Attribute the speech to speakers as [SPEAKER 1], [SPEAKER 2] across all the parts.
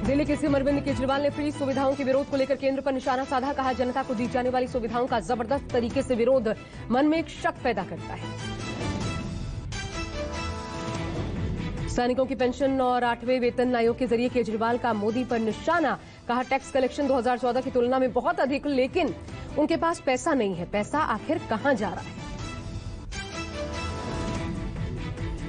[SPEAKER 1] दिल्ली के सीएम अरविंद केजरीवाल ने फ्री सुविधाओं के विरोध को लेकर केंद्र पर निशाना साधा। कहा, जनता को दी जाने वाली सुविधाओं का जबरदस्त तरीके से विरोध मन में एक शक पैदा करता है। सैनिकों की पेंशन और 8वें वेतन आयोग के जरिए केजरीवाल का मोदी पर निशाना। कहा, टैक्स कलेक्शन 2014 की तुलना में बहुत अधिक, लेकिन उनके पास पैसा नहीं है। पैसा आखिर कहां जा रहा है?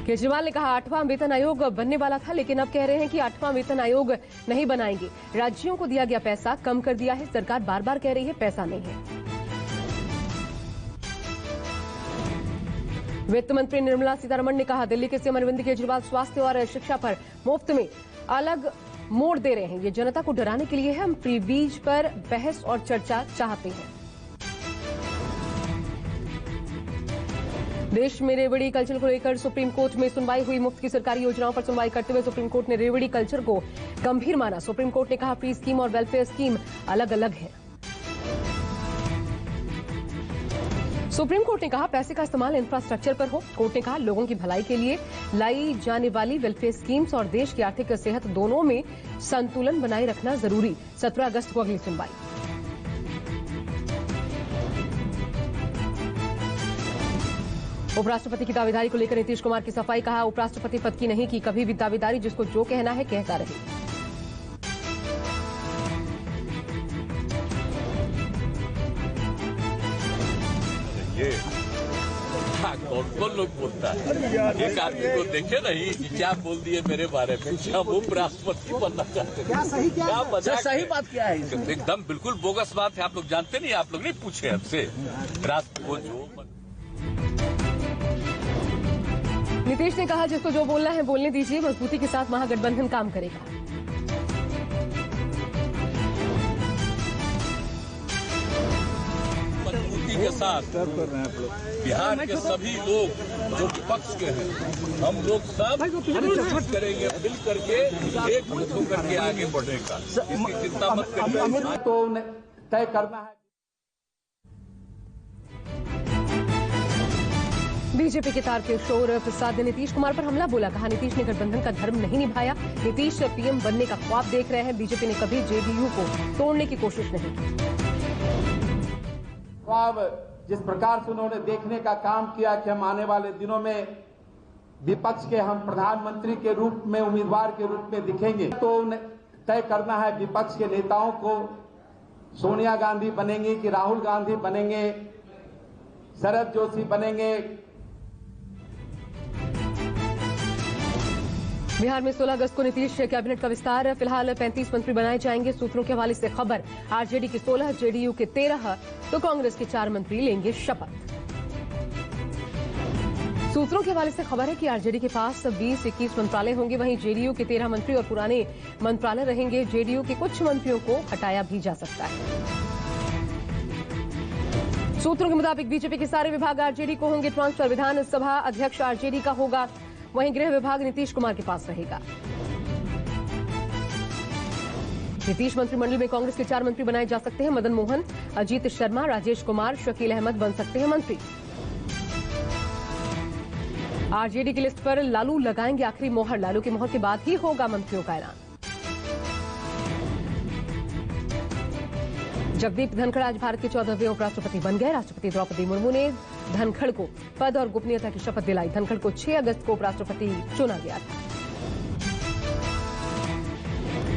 [SPEAKER 1] केजरीवाल ने कहा, 8वां वेतन आयोग बनने वाला था, लेकिन अब कह रहे हैं कि 8वां वेतन आयोग नहीं बनाएंगे। राज्यों को दिया गया पैसा कम कर दिया है। सरकार बार बार कह रही है पैसा नहीं है। वित्त मंत्री निर्मला सीतारमण ने कहा, दिल्ली के सीएम अरविंद केजरीवाल स्वास्थ्य और शिक्षा पर मुफ्त में अलग मोड़ दे रहे हैं। ये जनता को डराने के लिए है। हम फ्री बीज पर बहस और चर्चा चाहते हैं। देश में रेवड़ी कल्चर को लेकर सुप्रीम कोर्ट में सुनवाई हुई। मुफ्त की सरकारी योजनाओं पर सुनवाई करते हुए सुप्रीम कोर्ट ने रेवड़ी कल्चर को गंभीर माना। सुप्रीम कोर्ट ने कहा, फ्री स्कीम और वेलफेयर स्कीम अलग अलग है। सुप्रीम कोर्ट ने कहा, पैसे का इस्तेमाल इंफ्रास्ट्रक्चर पर हो। कोर्ट ने कहा, लोगों की भलाई के लिए लाई जाने वाली वेलफेयर स्कीम्स और देश की आर्थिक सेहत दोनों में संतुलन बनाए रखना जरूरी। 17 अगस्त को अगली सुनवाई। उपराष्ट्रपति की दावेदारी को लेकर नीतीश कुमार की सफाई। कहा, उपराष्ट्रपति पद की नहीं की कभी भी दावेदारी, जिसको जो कहना है कहता रहे।
[SPEAKER 2] ये कौन लोग बोलता है? एक आदमी को देखे नहीं कि क्या बोल दिए मेरे बारे में। हम उपराष्ट्रपति बनना चाहते हैं। क्या
[SPEAKER 3] सही बात क्या है?
[SPEAKER 2] एकदम बिल्कुल बोगस बात है। आप लोग जानते नहीं, आप लोग नहीं पूछे हमसे। राष्ट्र को जो
[SPEAKER 1] नीतीश ने कहा, जिसको जो बोलना है बोलने दीजिए। मजबूती के साथ महागठबंधन काम करेगा।
[SPEAKER 2] मजबूती के साथ बिहार के सभी लोग जो विपक्ष के हैं, हम लोग सब कोशिश करेंगे मिल करके एक मुठ होकर के आगे बढ़ने का। इसकी चिंता मत करिए।
[SPEAKER 3] तो तय करना है।
[SPEAKER 1] बीजेपी के तारकिशोर प्रसाद ने नीतीश कुमार पर हमला बोला। कहा, नीतीश ने गठबंधन का धर्म नहीं निभाया। नीतीश पीएम बनने का ख्वाब देख रहे हैं। बीजेपी ने कभी जेडीयू को तोड़ने की कोशिश नहीं की।
[SPEAKER 3] ख्वाब जिस प्रकार से उन्होंने देखने का काम किया कि हम आने वाले दिनों में विपक्ष के हम प्रधानमंत्री के रूप में, उम्मीदवार के रूप में दिखेंगे, तो तय करना है विपक्ष के नेताओं को। सोनिया गांधी बनेंगी कि राहुल गांधी बनेंगे, शरद जोशी बनेंगे।
[SPEAKER 1] बिहार में 16 अगस्त को नीतीश कैबिनेट का विस्तार। फिलहाल 35 मंत्री बनाए जाएंगे। सूत्रों के हवाले से खबर, आरजेडी के 16, जेडीयू के 13 तो कांग्रेस के 4 मंत्री लेंगे शपथ। सूत्रों के हवाले से खबर है कि आरजेडी के पास 20-21 मंत्रालय होंगे। वहीं जेडीयू के 13 मंत्री और पुराने मंत्रालय रहेंगे। जेडीयू के कुछ मंत्रियों को हटाया भी जा सकता है। सूत्रों के मुताबिक बीजेपी के सारे विभाग आरजेडी को होंगे ट्रांसफर। विधानसभा अध्यक्ष आरजेडी का होगा। वहीं गृह विभाग नीतीश कुमार के पास रहेगा। नीतीश मंत्रिमंडल में कांग्रेस के 4 मंत्री बनाए जा सकते हैं। मदन मोहन, अजीत शर्मा, राजेश कुमार, शकील अहमद बन सकते हैं मंत्री। आरजेडी की लिस्ट पर लालू लगाएंगे आखिरी मोहर। लालू की मोहर के बाद ही होगा मंत्रियों का ऐलान। जगदीप धनखड़ आज भारत के 14वें उपराष्ट्रपति बन गए। राष्ट्रपति द्रौपदी मुर्मू ने धनखड़ को पद और गोपनीयता की शपथ दिलाई। धनखड़ को 6 अगस्त को उपराष्ट्रपति चुना गया था।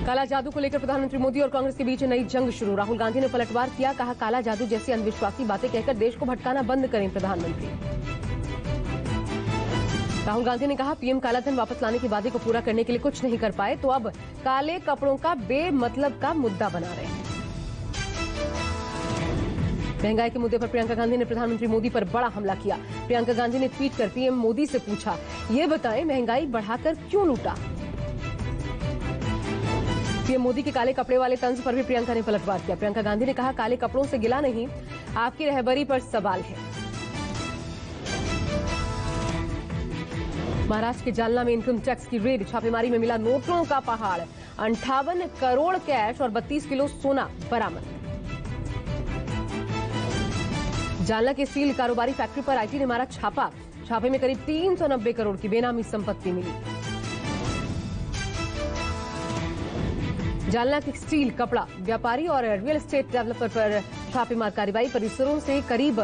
[SPEAKER 1] काला जादू को लेकर प्रधानमंत्री मोदी और कांग्रेस के बीच नई जंग शुरू। राहुल गांधी ने पलटवार किया। कहा, काला जादू जैसी अंधविश्वासी बातें कहकर देश को भटकाना बंद करें प्रधानमंत्री। राहुल गांधी ने कहा, पीएम कालाधन वापस लाने के वादे को पूरा करने के लिए कुछ नहीं कर पाए, तो अब काले कपड़ों का बेमतलब का मुद्दा बना रहे हैं। महंगाई के मुद्दे पर प्रियंका गांधी ने प्रधानमंत्री मोदी पर बड़ा हमला किया। प्रियंका गांधी ने ट्वीट कर पीएम मोदी से पूछा, ये बताएं महंगाई बढ़ाकर क्यों लूटा। पीएम मोदी के काले कपड़े वाले तंज पर भी प्रियंका ने पलटवार किया। प्रियंका गांधी ने कहा, काले कपड़ों से गिला नहीं, आपकी रहबरी पर सवाल है। महाराष्ट्र के जालना में इनकम टैक्स की रेड। छापेमारी में मिला नोटों का पहाड़। 58 करोड़ कैश और 32 किलो सोना बरामद। जालना के स्टील कारोबारी फैक्ट्री पर आईटी ने मारा छापा। छापे में करीब 390 करोड़ की बेनामी संपत्ति मिली। जालना के स्टील, कपड़ा व्यापारी और रियल एस्टेट डेवलपर पर छापेमार कार्रवाई। परिसरों से करीब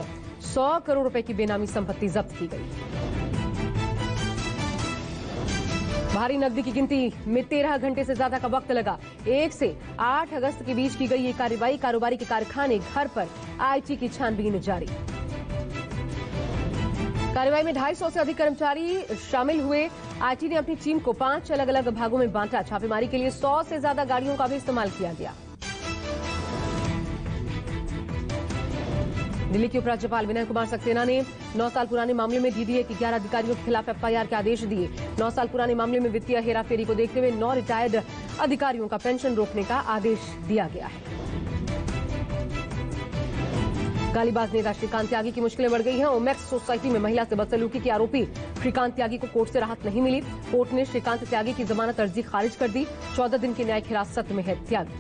[SPEAKER 1] 100 करोड़ रुपए की बेनामी संपत्ति जब्त की गई। भारी नकदी की गिनती में 13 घंटे से ज्यादा का वक्त लगा। 1 से 8 अगस्त के बीच की गई ये कार्रवाई। कारोबारी के कारखाने, घर पर आईटी की छानबीन जारी। कार्रवाई में 250 से अधिक कर्मचारी शामिल हुए। आईटी ने अपनी टीम को 5 अलग अलग भागों में बांटा। छापेमारी के लिए 100 से ज्यादा गाड़ियों का भी इस्तेमाल किया गया। दिल्ली के उपराज्यपाल विनय कुमार सक्सेना ने 9 साल पुराने मामले में डीडीए के 11 अधिकारियों के खिलाफ एफआईआर के आदेश दिए। 9 साल पुराने मामले में वित्तीय हेराफेरी को देखते हुए 9 रिटायर्ड अधिकारियों का पेंशन रोकने का आदेश दिया गया है। गालीबाज नेता श्रीकांत त्यागी की मुश्किलें बढ़ गई हैं। ओमेक्स सोसाइटी में महिला से बदसलूकी के आरोपी श्रीकांत त्यागी को कोर्ट से राहत नहीं मिली। कोर्ट ने श्रीकांत त्यागी की जमानत अर्जी खारिज कर दी। 14 दिन की न्यायिक हिरासत में है त्यागी।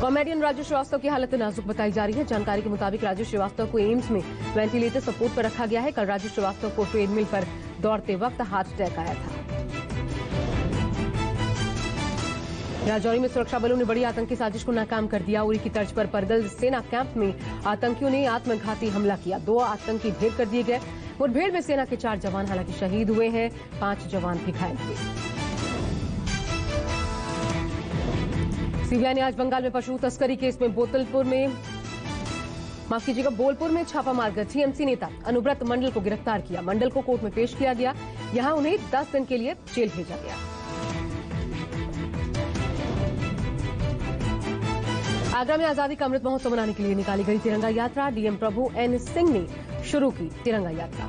[SPEAKER 1] कॉमेडियन राजू श्रीवास्तव की हालत नाजुक बताई जा रही है। जानकारी के मुताबिक राजू श्रीवास्तव को एम्स में वेंटिलेटर सपोर्ट पर रखा गया है। कल राजू श्रीवास्तव को ट्रेडमिल पर दौड़ते वक्त हार्ट अटैक आया था। राजौरी में सुरक्षा बलों ने बड़ी आतंकी साजिश को नाकाम कर दिया। उरी की तर्ज पर परगल सेना कैंप में आतंकियों ने आत्मघाती हमला किया। 2 आतंकी ढेर कर दिए गए। मुठभेड़ में सेना के 4 जवान हालांकि शहीद हुए हैं, 5 जवान भी घायल हुए। सीबीआई ने आज बंगाल में पशु तस्करी केस में बोलपुर में छापा मारकर टीएमसी नेता अनुव्रत मंडल को गिरफ्तार किया। मंडल को कोर्ट में पेश किया गया। यहां उन्हें 10 दिन के लिए जेल भेजा गया। आगरा में आजादी का अमृत महोत्सव मनाने के लिए निकाली गई तिरंगा यात्रा। डीएम प्रभु एन सिंह ने शुरू की तिरंगा यात्रा।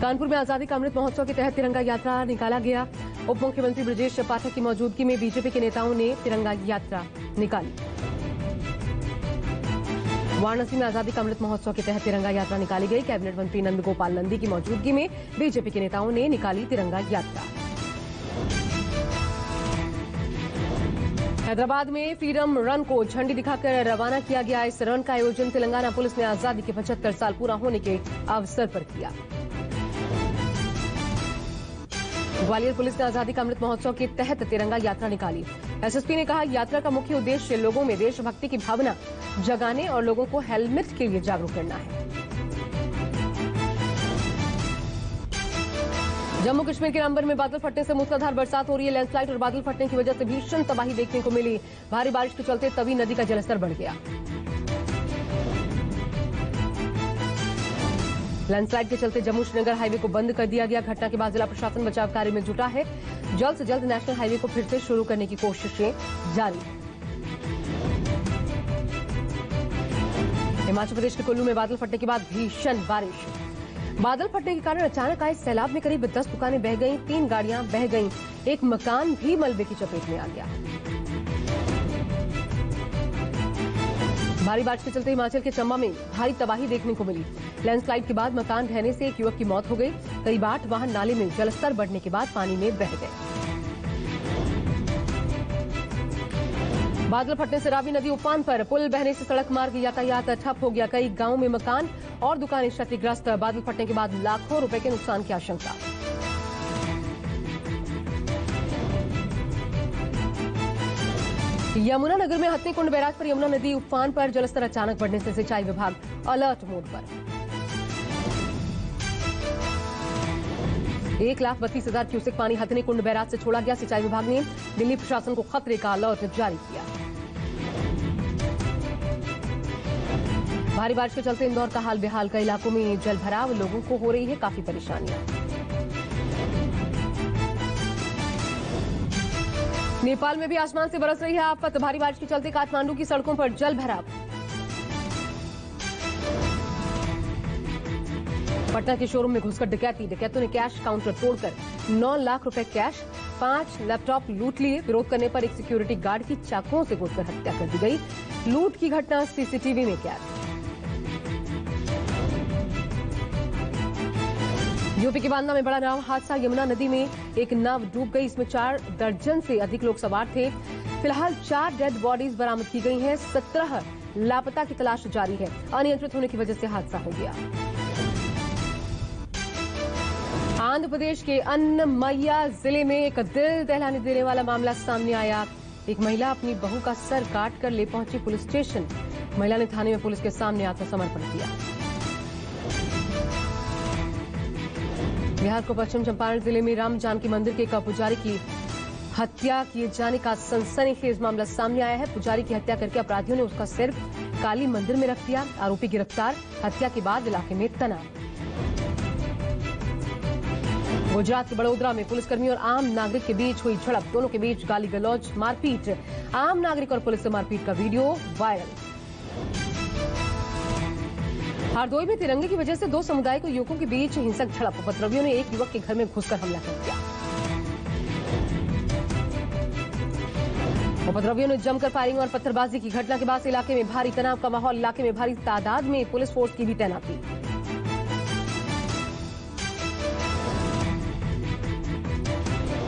[SPEAKER 1] कानपुर में आजादी का अमृत महोत्सव के तहत तिरंगा यात्रा निकाला गया। उप मुख्यमंत्री ब्रजेश पाठक की मौजूदगी में बीजेपी के नेताओं ने तिरंगा यात्रा निकाली। वाराणसी में आजादी का अमृत महोत्सव के तहत तिरंगा यात्रा निकाली गई। कैबिनेट मंत्री नंद गोपाल नंदी की मौजूदगी में बीजेपी के नेताओं ने निकाली तिरंगा यात्रा। हैदराबाद में फ्रीडम रन को झंडी दिखाकर रवाना किया गया। इस रन का आयोजन तेलंगाना पुलिस ने आजादी के 75 साल पूरा होने के अवसर पर किया। ग्वालियर पुलिस ने आजादी का अमृत महोत्सव के तहत तिरंगा यात्रा निकाली। एसएसपी ने कहा, यात्रा का मुख्य उद्देश्य लोगों में देशभक्ति की भावना जगाने और लोगों को हेलमेट के लिए जागरूक करना है। जम्मू कश्मीर के रामबन में बादल फटने से मूसलाधार बरसात हो रही है। लैंडस्लाइड और बादल फटने की वजह से भीषण तबाही देखने को मिली। भारी बारिश के चलते तवी नदी का जलस्तर बढ़ गया। लैंडस्लाइड के चलते जम्मू श्रीनगर हाईवे को बंद कर दिया गया। घटना के बाद जिला प्रशासन बचाव कार्य में जुटा है। जल्द से जल्द नेशनल हाईवे को फिर से शुरू करने की कोशिशें जारी। हिमाचल प्रदेश के कुल्लू में बादल फटने के बाद भीषण बारिश। बादल फटने के कारण अचानक आए सैलाब में करीब 10 दुकानें बह गईं, 3 गाड़ियां बह गईं, एक मकान भी मलबे की चपेट में आ गया। भारी बारिश के चलते हिमाचल के चंबा में भारी तबाही देखने को मिली। लैंडस्लाइड के बाद मकान ढहने से एक युवक की मौत हो गई। करीब 8 वाहन नाले में जलस्तर बढ़ने के बाद पानी में बह गए। बादल फटने से रावी नदी उफान पर। पुल बहने से सड़क मार्ग यातायात ठप हो गया। कई गांवों में मकान और दुकानें क्षतिग्रस्त। बादल फटने के बाद लाखों रुपए के नुकसान की आशंका। यमुनानगर में हथनीकुंड बैराज पर यमुना नदी उफान पर। जलस्तर अचानक बढ़ने से सिंचाई विभाग अलर्ट मोड पर। 1,32,000 क्यूसेक पानी हथनीकुंड बैराज से छोड़ा गया। सिंचाई विभाग ने दिल्ली प्रशासन को खतरे का अलर्ट जारी किया। भारी बारिश के चलते इंदौर का हाल बेहाल। कई इलाकों में जल भराव, लोगों को हो रही है काफी परेशानियां। नेपाल में भी आसमान से बरस रही है आफत। भारी बारिश के चलते काठमांडू की सड़कों पर जल भराव। पटना के शोरूम में घुसकर डकैती। डकैतों ने कैश काउंटर तोड़कर 9 लाख रुपए कैश, 5 लैपटॉप लूट लिए। विरोध करने पर एक सिक्योरिटी गार्ड की चाकुओं से गोदकर हत्या कर दी गई। लूट की घटना सीसीटीवी में कैद। यूपी के बांदा में बड़ा नाव हादसा। यमुना नदी में एक नाव डूब गई। इसमें 4 दर्जन से अधिक लोग सवार थे। फिलहाल 4 डेड बॉडीज बरामद की गई हैं। 17 लापता की तलाश जारी है। अनियंत्रित होने की वजह से हादसा हो गया। आंध्र प्रदेश के अन्नमय्या जिले में एक दिल दहलाने देने वाला मामला सामने आया। एक महिला अपनी बहू का सर काट कर ले पहुंची पुलिस स्टेशन। महिला ने थाने में पुलिस के सामने आत्मसमर्पण किया। बिहार को पश्चिम चंपारण जिले में राम जानकी मंदिर के एक पुजारी की हत्या किए जाने का सनसनीखेज मामला सामने आया है। पुजारी की हत्या करके अपराधियों ने उसका सिर काली मंदिर में रख दिया। आरोपी गिरफ्तार। हत्या के बाद इलाके में तनाव। गुजरात के बड़ोदरा में पुलिसकर्मी और आम नागरिक के बीच हुई झड़प। दोनों के बीच गाली गलौज, मारपीट। आम नागरिक और पुलिस से मारपीट का वीडियो वायरल। हरदोई में तिरंगे की वजह से दो समुदाय के युवकों के बीच हिंसक झड़प। उपद्रवियों ने एक युवक के घर में घुसकर हमला कर दिया। उपद्रवियों ने जमकर फायरिंग और पत्थरबाजी की। घटना के बाद इलाके में भारी तनाव का माहौल। इलाके में भारी तादाद में पुलिस फोर्स की भी तैनाती।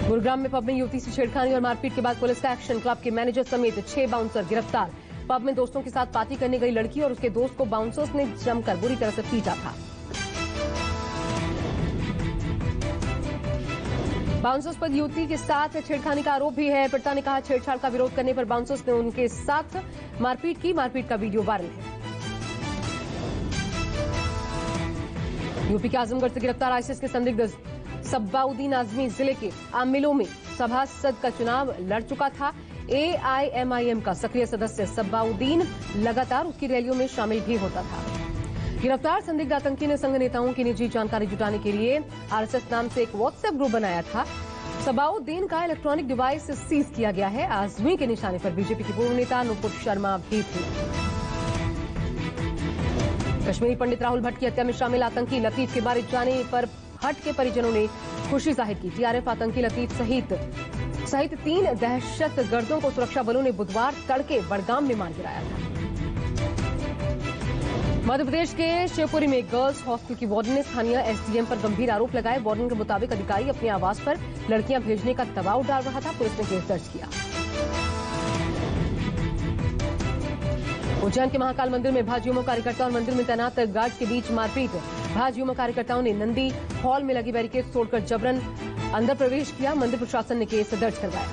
[SPEAKER 1] गुरुग्राम में पब में युवती से छेड़खानी और मारपीट के बाद पुलिस का एक्शन। क्लब के मैनेजर समेत 6 बाउंसर गिरफ्तार। पब में दोस्तों के साथ पार्टी करने गई लड़की और उसके दोस्त को बाउंसर्स ने जमकर बुरी तरह से पीटा था। बाउंसर्स पर युवती के साथ छेड़खानी का आरोप भी है। पीड़िता ने कहा छेड़छाड़ का विरोध करने पर बाउंसर्स ने उनके साथ मारपीट की। मारपीट का वीडियो वायरल है। यूपी के आजमगढ़ से गिरफ्तार आईएसआईएस के संदिग्ध सब्बाउद्दीन आजमी जिले के आमिलों में सभासद का चुनाव लड़ चुका था। एआईएमआईएम का सक्रिय सदस्य सब्बाउद्दीन लगातार उसकी रैलियों में शामिल भी होता था। गिरफ्तार संदिग्ध आतंकी ने संघ नेताओं की निजी जानकारी जुटाने के लिए आरएसएस नाम से एक व्हाट्सएप ग्रुप बनाया था। सब्बाउद्दीन का इलेक्ट्रॉनिक डिवाइस सीज किया गया है। आजमी के निशाने पर बीजेपी के पूर्व नेता नुपुर शर्मा भी थे। कश्मीरी पंडित राहुल भट्ट की हत्या में शामिल आतंकी लतीफ के मारे जाने पर भट्ट के परिजनों ने खुशी जाहिर की। टीआरएफ आतंकी लतीफ सहित 3 दहशतगर्दों को सुरक्षा बलों ने बुधवार तड़के बड़गाम में मार गिराया था। मध्य प्रदेश के शिवपुरी में गर्ल्स हॉस्टल की वार्डन ने स्थानीय एसडीएम पर गंभीर आरोप लगाए। वार्डन के मुताबिक अधिकारी अपने आवास पर लड़कियां भेजने का दबाव डाल रहा था। पुलिस ने केस दर्ज किया। उज्जैन के महाकाल मंदिर में भाजयुमो कार्यकर्ता और मंदिर में तैनात गार्ड के बीच मारपीट। भाजयुमो कार्यकर्ताओं ने नंदी हॉल में लगी बैरिकेड तोड़कर जबरन अंदर प्रवेश किया। मंदिर प्रशासन ने केस दर्ज करवाया।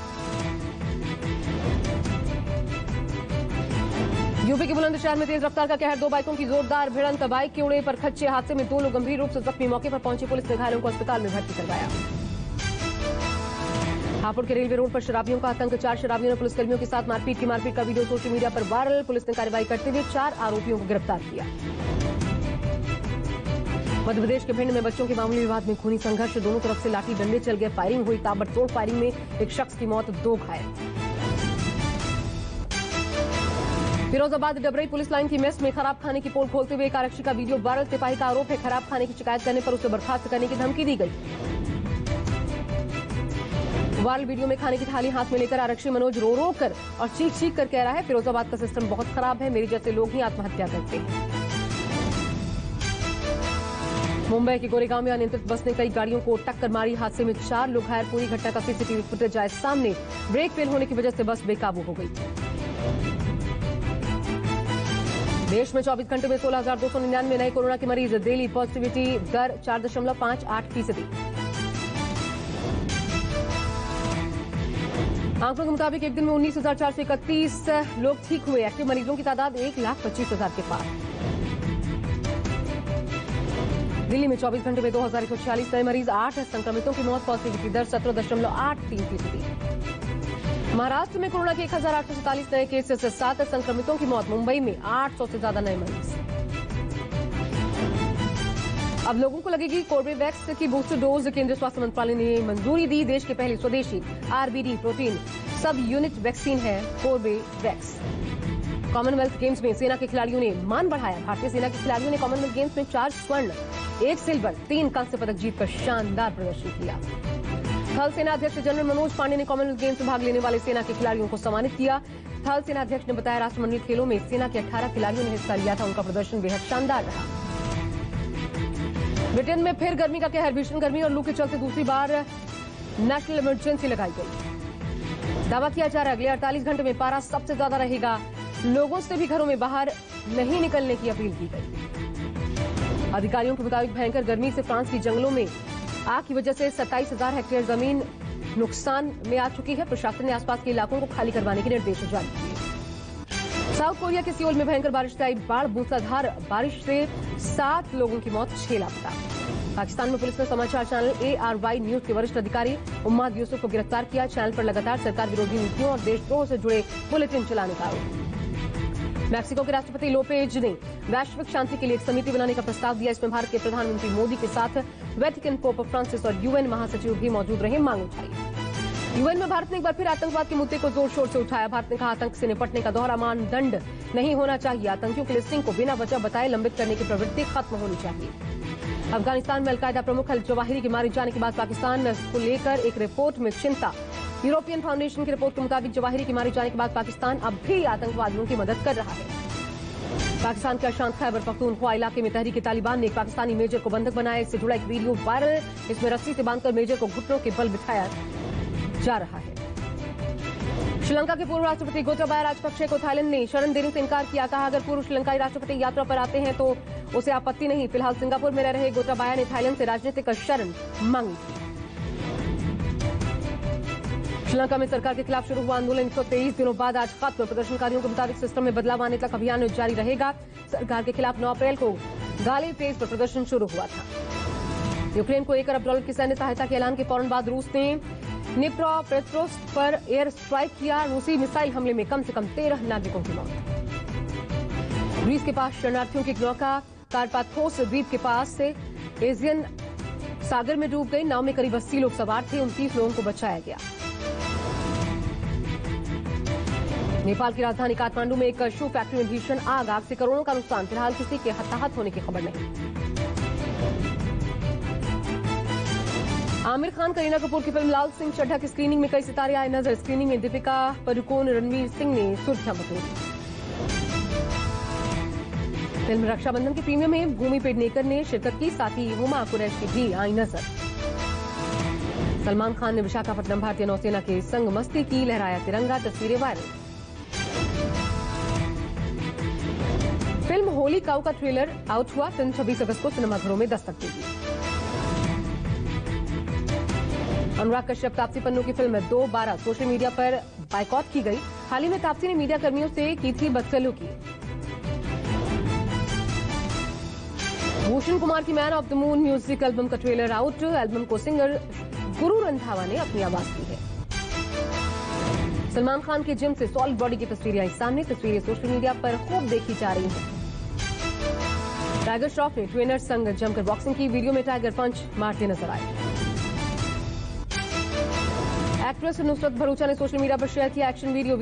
[SPEAKER 1] यूपी के बुलंदशहर में तेज रफ्तार का कहर। 2 बाइकों की जोरदार भिड़ंत। बाइक के उड़े पर खच्चे। हादसे में 2 लोग गंभीर रूप से जख्मी। मौके पर पहुंची पुलिस ने घायलों को अस्पताल में भर्ती करवाया। हापुड़ के रेलवे रोड पर शराबियों का आतंक। 4 शराबियों ने पुलिसकर्मियों के साथ मारपीट की। मारपीट का वीडियो सोशल मीडिया पर वायरल। पुलिस ने कार्रवाई करते हुए 4 आरोपियों को गिरफ्तार किया। मध्य प्रदेश के भिंड में बच्चों के मामूली विवाद में खूनी संघर्ष। दोनों तरफ से लाठी डंडे चल गए। फायरिंग हुई। ताबड़तोड़ फायरिंग में एक शख्स की मौत, 2 घायल। फिरोजाबाद डबरई पुलिस लाइन की मेस में खराब खाने की पोल खोलते हुए एक आरक्षी का वीडियो वायरल। सिपाही का आरोप है खराब खाने की शिकायत करने पर उसे बर्खास्त करने की धमकी दी गई। वायरल वीडियो में खाने की थाली हाथ में लेकर आरक्षी मनोज रो रो कर और चीख चीख कर कह रहा है फिरोजाबाद का सिस्टम बहुत खराब है, मेरे जैसे लोग ही आत्महत्या करते हैं। मुंबई के गोरेगांव में अनियंत्रित बस ने कई गाड़ियों को टक्कर मारी। हादसे में 4 लोग घायल। पूरी घटना का सीसीटीवी फुटेज आए सामने। ब्रेक फेल होने की वजह से बस बेकाबू हो गई। देश में 24 घंटे में 16,299 नए कोरोना के मरीज। डेली पॉजिटिविटी दर 4.58%। आंकड़ों के मुताबिक एक दिन में 19,431 लोग ठीक हुए। एक्टिव मरीजों की तादाद 1,25,000 के पार। दिल्ली में 24 घंटे में 2,146 नए मरीज। 8 संक्रमितों की मौत। पॉजिटिविटी दर 17.83%। महाराष्ट्र में कोरोना के 1,847 नए केसेस से 7 संक्रमितों की मौत। मुंबई में 800 से ज्यादा नए मरीज। अब लोगों को लगेगी कोर्बेवैक्स की बूस्टर डोज। केंद्रीय स्वास्थ्य मंत्रालय ने मंजूरी दी। देश के पहले स्वदेशी आरबीडी प्रोटीन सब यूनिट वैक्सीन है कोर्बेवैक्स। कॉमनवेल्थ गेम्स में सेना के खिलाड़ियों ने मान बढ़ाया। भारतीय सेना के खिलाड़ियों ने कॉमनवेल्थ गेम्स में 4 स्वर्ण, 1 सिल्वर, 3 कांस्य पदक जीतकर शानदार प्रदर्शन किया। थल सेना अध्यक्ष जनरल मनोज पांडे ने कॉमनवेल्थ गेम्स में भाग लेने वाले सेना के खिलाड़ियों को सम्मानित किया। थल सेना अध्यक्ष ने बताया राष्ट्रमंडल खेलों में सेना के 18 खिलाड़ियों ने हिस्सा लिया था। उनका प्रदर्शन बेहद शानदार रहा। ब्रिटेन में फिर गर्मी का कहर। भीषण गर्मी और लू के चलते दूसरी बार नेशनल इमरजेंसी लगाई गई। दावा किया जा रहा है अगले 48 घंटे में पारा सबसे ज्यादा रहेगा। लोगों से भी घरों में बाहर नहीं निकलने की अपील की गई। अधिकारियों के मुताबिक भयंकर गर्मी से फ्रांस के जंगलों में आग की वजह से 27,000 हेक्टेयर जमीन नुकसान में आ चुकी है। प्रशासन ने आसपास के इलाकों को खाली करवाने के निर्देश जारी किए। साउथ कोरिया के सियोल में भयंकर बारिश से आई बाढ़, मूसलाधार बारिश से 7 लोगों की मौत, 6 लापता। पाकिस्तान में पुलिस ने समाचार चैनल ARY न्यूज के वरिष्ठ अधिकारी उम्माद यूसुफ को गिरफ्तार किया। चैनल पर लगातार सरकार विरोधी नीतियों और देशद्रोह से जुड़े बुलेटिन चलाने का आरोप। मैक्सिको के राष्ट्रपति लोपेज ने वैश्विक शांति के लिए एक समिति बनाने का प्रस्ताव दिया। इसमें भारत के प्रधानमंत्री मोदी के साथ वेटिकन पोप फ्रांसिस और UN महासचिव भी मौजूद रहे। मांग उठाई। UN में भारत ने एक बार फिर आतंकवाद के मुद्दे को जोर शोर से उठाया। भारत ने कहा, आतंक से निपटने का दोहरा मानदंड नहीं होना चाहिए। आतंकियों की लिस्टिंग को बिना वजह बताए लंबित करने की प्रवृत्ति खत्म होनी चाहिए। अफगानिस्तान में अलकायदा प्रमुख अल जवाहिरी के मारे जाने के बाद पाकिस्तान को लेकर एक रिपोर्ट में चिंता। यूरोपियन फाउंडेशन की रिपोर्ट के मुताबिक जवाहिरी के मारे जाने के बाद पाकिस्तान अब भी आतंकवादियों की मदद कर रहा है। पाकिस्तान के अशांत खैबर पख्तूनख्वा इलाके में तहरीक तालिबान ने एक पाकिस्तानी मेजर को बंधक बनाया। इससे जुड़ा एक वीडियो वायरल। इसमें रस्सी से बांधकर मेजर को घुटनों के बल बिठाया जा रहा है। श्रीलंका के पूर्व राष्ट्रपति गोटाबाया राजपक्षे को थाईलैंड ने शरण देने से इनकार किया। कहा, अगर पूर्व श्रीलंकाई राष्ट्रपति यात्रा पर आते हैं तो उसे आपत्ति नहीं। फिलहाल सिंगापुर में रह रहे गोटाबाया ने थाईलैंड से राजनीतिक शरण मांगी थी। श्रीलंका में सरकार के खिलाफ शुरू हुआ आंदोलन 123 दिनों बाद आज खत्म। प्रदर्शनकारियों के मुताबिक सिस्टम में बदलाव आने तक अभियान जारी रहेगा। सरकार के खिलाफ 9 अप्रैल को गाले तेज पर प्रदर्शन शुरू हुआ था। यूक्रेन को $1 अरब की सैन्य सहायता के ऐलान के फौरन बाद रूस ने निप्रोपेट्रोव्स्क पर एयर स्ट्राइक किया। रूसी मिसाइल हमले में कम से कम 13 नागरिकों की मौत। ग्रीस के पास शरणार्थियों की एक नौका कार्पाथोस द्वीप के पास से एजियन सागर में डूब गई। नाव में करीब 80 लोग सवार थे। 29 लोगों को बचाया गया। नेपाल की राजधानी काठमांडू में एक शू फैक्ट्री में भीषण आग से करोड़ों का नुकसान। फिलहाल किसी के हताहत होने की खबर नहीं। आमिर खान, करीना कपूर की फिल्म लाल सिंह चड्ढा की स्क्रीनिंग में कई सितारे आए नजर। स्क्रीनिंग में दीपिका पादुकोण, रणवीर सिंह ने सुर्खियां बटोरी। फिल्म रक्षाबंधन की प्रीमियर में भूमि पेडनेकर ने शिरकत की। साथ ही हुमा कुरैशी भी आई नजर। सलमान खान ने विशाखापट्टनम भारतीय नौसेना के संग मस्ती की, लहराया तिरंगा, तस्वीरें वायरल। फिल्म होली काऊ का ट्रेलर आउट हुआ। फिल्म 26 अगस्त को सिनेमाघरों में दस्तक देगी। अनुराग कश्यप, तापसी पन्नू की फिल्म 2-12 सोशल मीडिया पर बायकॉट की गई। हाल ही में तापसी ने मीडिया कर्मियों से की थी बदसलूकी। भूषण कुमार की man of the moon music album का ट्रेलर आउट। एल्बम को सिंगर गुरु रंधावा ने अपनी आवाज दी है। सलमान खान के जिम से सॉलिड बॉडी की तस्वीरें आई सामने। तस्वीरें सोशल मीडिया पर खूब देखी जा रही हैं। टाइगर श्रॉफ ने ट्रेनर संग जमकर बॉक्सिंग की। वीडियो में टाइगर पंच मारते नजर आए। एक्ट्रेस नुसरत भरूचा ने सोशल मीडिया पर शेयर किया एक्शन वीडियो।